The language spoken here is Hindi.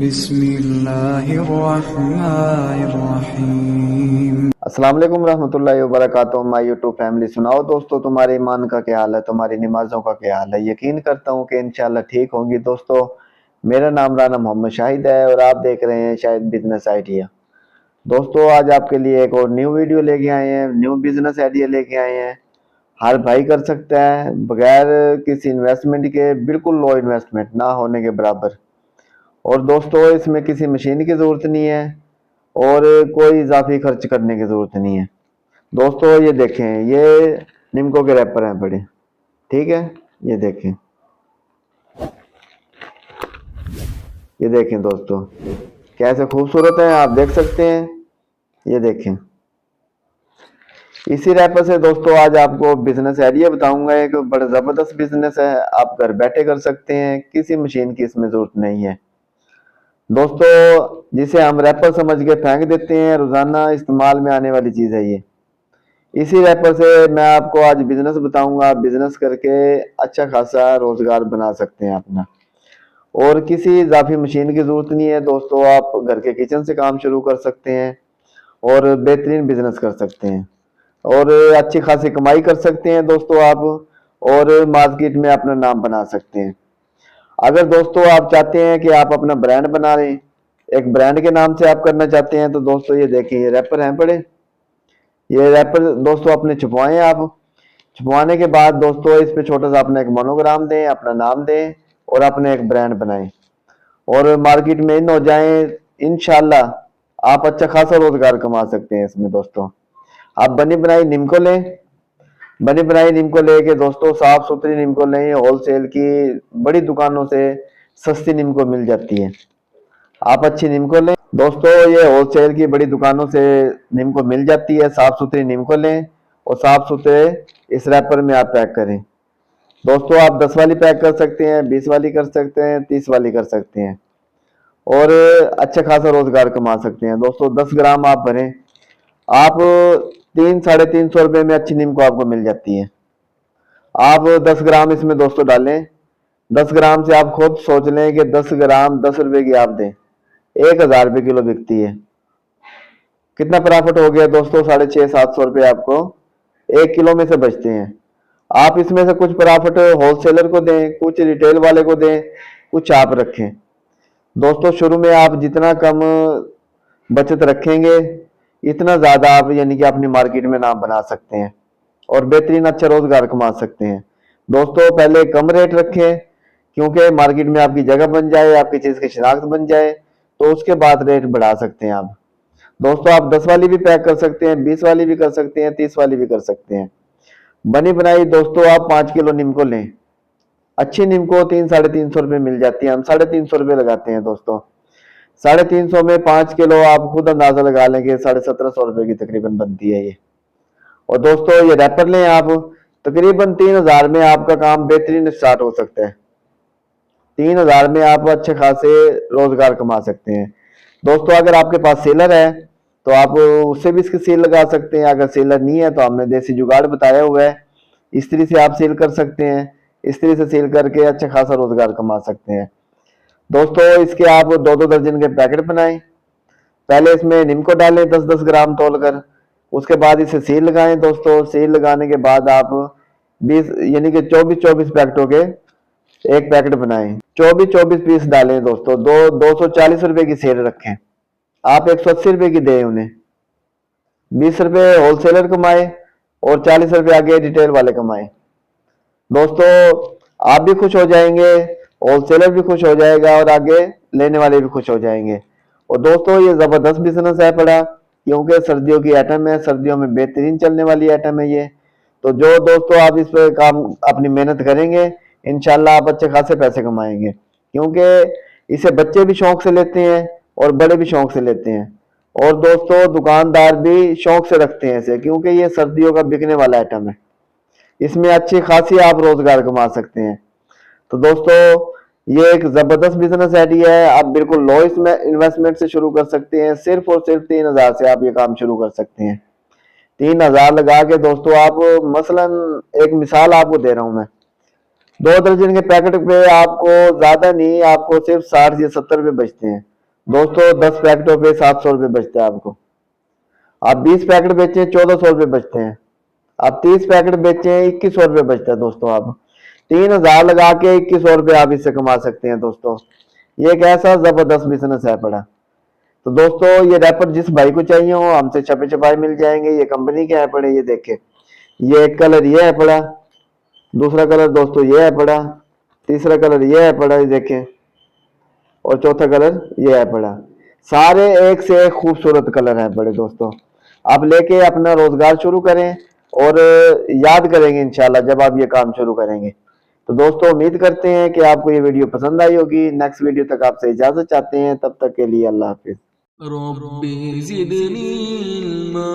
बिस्मिल्लाहिर्रहमानिर्रहीम। अस्सलाम वालेकुम रहमतुल्लाहि व बरकातुहू। माय यूट्यूब फैमिली, सुनाओ दोस्तों, तुम्हारे ईमान का क्या हाल है, तुम्हारी नमाजों का क्या हाल है। यकीन करता हूँ कि इंशाल्लाह ठीक होंगी। दोस्तों, मेरा नाम राना मोहम्मद शाहिद है और आप देख रहे हैं शाहिद बिजनेस आइडिया। दोस्तों, आज आपके लिए एक और न्यू वीडियो लेके आए हैं, न्यू बिजनेस आइडिया लेके आए हैं। हर भाई कर सकता है बगैर किसी इन्वेस्टमेंट के, बिल्कुल लो इन्वेस्टमेंट ना होने के बराबर। और दोस्तों, इसमें किसी मशीन की जरूरत नहीं है और कोई इजाफी खर्च करने की जरूरत नहीं है। दोस्तों, ये देखें, ये निम्को के रैपर हैं बड़े, ठीक है। ये देखें, ये देखें दोस्तों, कैसे खूबसूरत है, आप देख सकते हैं। ये देखें, इसी रैपर से दोस्तों आज आपको बिजनेस आइडिया बताऊंगा। एक बड़ा जबरदस्त बिजनेस है, आप घर बैठे कर सकते हैं, किसी मशीन की इसमें जरूरत नहीं है। दोस्तों, जिसे हम रैपर समझ के फेंक देते हैं, रोजाना इस्तेमाल में आने वाली चीज है ये। इसी रैपर से मैं आपको आज बिजनेस बताऊंगा। आप बिजनेस करके अच्छा खासा रोजगार बना सकते हैं अपना, और किसी इजाफी मशीन की जरूरत नहीं है। दोस्तों, आप घर के किचन से काम शुरू कर सकते हैं और बेहतरीन बिजनेस कर सकते हैं और अच्छी खासी कमाई कर सकते हैं दोस्तों आप, और मार्केट में अपना नाम बना सकते हैं। अगर दोस्तों आप चाहते हैं कि आप अपना ब्रांड बना लें, एक ब्रांड के नाम से आप करना चाहते हैं, तो दोस्तों ये देखिए, ये रैपर हैं बड़े। ये रैपर दोस्तों अपने छुपवाएं आप। छुपवाने के बाद दोस्तों इस पे छोटा सा अपना एक मोनोग्राम दें, अपना नाम दें और अपने एक ब्रांड बनाएं और मार्केट में इन हो जाएं। इंशाल्लाह आप अच्छा खासा रोजगार कमा सकते हैं इसमें। दोस्तों, आप बनी बनाई निम्को लें। बनी बनाई निम्को लेके दोस्तों साफ सुथरी निम्को लें। होलसेल की बड़ी दुकानों से सस्ती निम्को मिल जाती है, आप अच्छी निम्को लें। दोस्तों, ये होलसेल की बड़ी दुकानों से निम्को मिल जाती है, साफ सुथरी निम्को लें और साफ सुथरे इस रैपर में आप पैक करें। दोस्तों, आप 10 वाली पैक कर सकते हैं, 20 वाली कर सकते हैं, 30 वाली कर सकते हैं और अच्छा खासा रोजगार कमा सकते हैं। दोस्तों, 10 ग्राम आप भरें, आप 300-350 रुपए में अच्छी निम्को आपको मिल जाती है। आप 10 ग्राम इसमें दोस्तों डालें। 10 ग्राम से आप खुद सोच लें कि 10 ग्राम 10 रुपए की आप दें, 1000 रुपए किलो बिकती है। कितना प्रॉफिट हो गया दोस्तों? 650-700 रुपए आपको 1 किलो में से बचते हैं। आप इसमें से कुछ प्रॉफिट होलसेलर को दें, कुछ रिटेल वाले को दें, कुछ आप रखें। दोस्तों, शुरू में आप जितना कम बचत रखेंगे, इतना ज्यादा आप यानी कि अपनी मार्केट में नाम बना सकते हैं और बेहतरीन अच्छा रोजगार कमा सकते हैं। दोस्तों, पहले कम रेट रखें, क्योंकि मार्केट में आपकी जगह बन जाए, आपकी चीज की शिनाख्त बन जाए, तो उसके बाद रेट बढ़ा सकते हैं आप। दोस्तों, आप 10 वाली भी पैक कर सकते हैं, 20 वाली भी कर सकते हैं, 30 वाली भी कर सकते हैं। बनी बनाई दोस्तों आप 5 किलो निम्को लें। अच्छी निम्को 300-350 रुपये मिल जाती है, हम 350 रुपये लगाते हैं दोस्तों। 350 में 5 किलो आप खुद अंदाजा लगा लेंगे, 1750 रुपये की तकरीबन बनती है ये। और दोस्तों, ये रैपर लें आप, तकरीबन 3000 में आपका काम बेहतरीन स्टार्ट हो सकता है। 3000 में आप अच्छे खासे रोजगार कमा सकते हैं। दोस्तों, अगर आपके पास सेलर है तो आप उससे भी इसकी सेल लगा सकते हैं। अगर सेलर नहीं है तो हमने देसी जुगाड़ बताया हुआ है, इस्त्री से आप सेल कर सकते हैं। इस्त्री से सेल करके अच्छा खासा रोजगार कमा सकते हैं। दोस्तों, इसके आप 2-2 दर्जन के पैकेट बनाएं। पहले इसमें निम्को डालें 10-10 ग्राम तोलकर, उसके बाद इसे सील लगाएं। दोस्तों, सील लगाने के बाद आप 20 यानी कि 24-24 पैकेटों के एक पैकेट बनाएं। 24-24 पीस डालें दोस्तों। 240 रुपए की सेल रखें, आप 180 रुपए की दें उन्हें। 20 रुपए होलसेलर कमाए और 40 रुपए आगे रिटेल वाले कमाए। दोस्तों, आप भी खुश हो जाएंगे, होलसेलर भी खुश हो जाएगा और आगे लेने वाले भी खुश हो जाएंगे। और दोस्तों, ये जबरदस्त बिजनेस है पड़ा, क्योंकि सर्दियों की आइटम है, सर्दियों में बेहतरीन चलने वाली आइटम है ये। तो जो दोस्तों आप इस पे काम अपनी मेहनत करेंगे, इंशाल्लाह आप अच्छे खासे पैसे कमाएंगे, क्योंकि इसे बच्चे भी शौक से लेते हैं और बड़े भी शौक से लेते हैं। और दोस्तों, दुकानदार भी शौक से रखते हैं इसे, क्योंकि ये सर्दियों का बिकने वाला आइटम है। इसमें अच्छी खासी आप रोजगार कमा सकते हैं। तो दोस्तों, ये एक जबरदस्त बिजनेस आइडिया है। आप बिल्कुल लो इन्वेस्टमेंट से शुरू कर सकते हैं। सिर्फ और सिर्फ 3000 से आप ये काम शुरू कर सकते हैं। 3,000 लगा के दोस्तों आप, मसलन एक मिसाल आपको दे रहा हूं मैं, 2 दर्जन के पैकेट पे आपको ज्यादा नहीं, आपको सिर्फ 60 या 70 रुपए बचते हैं दोस्तों। 10 पैकेटों पे 700 रुपए बचते हैं आपको। आप 20 पैकेट बेचे 1400 रुपए बचते हैं। आप 30 पैकेट बेचे 2100 रुपए बचता है दोस्तों। आप 3,000 लगा के 2100 रुपए आप इससे कमा सकते हैं दोस्तों। ये एक ऐसा जबरदस्त बिजनेस है पड़ा। तो दोस्तों ये रैपर जिस भाई को चाहिए हो हमसे छपे छपाए मिल जाएंगे। ये कंपनी के है पड़े, ये देखे, ये एक कलर ये है पड़ा, दूसरा कलर दोस्तों ये है पड़ा, तीसरा कलर ये है पड़ा, ये देखें, और चौथा कलर ये है पड़ा। सारे एक से एक खूबसूरत कलर है पड़े दोस्तों। आप लेके अपना रोजगार शुरू करें और याद करेंगे इंशाल्लाह जब आप ये काम शुरू करेंगे। तो दोस्तों उम्मीद करते हैं कि आपको ये वीडियो पसंद आई होगी। नेक्स्ट वीडियो तक आपसे इजाजत चाहते हैं, तब तक के लिए अल्लाह हाफिज। रब्बी ज़िदनी इल्मा।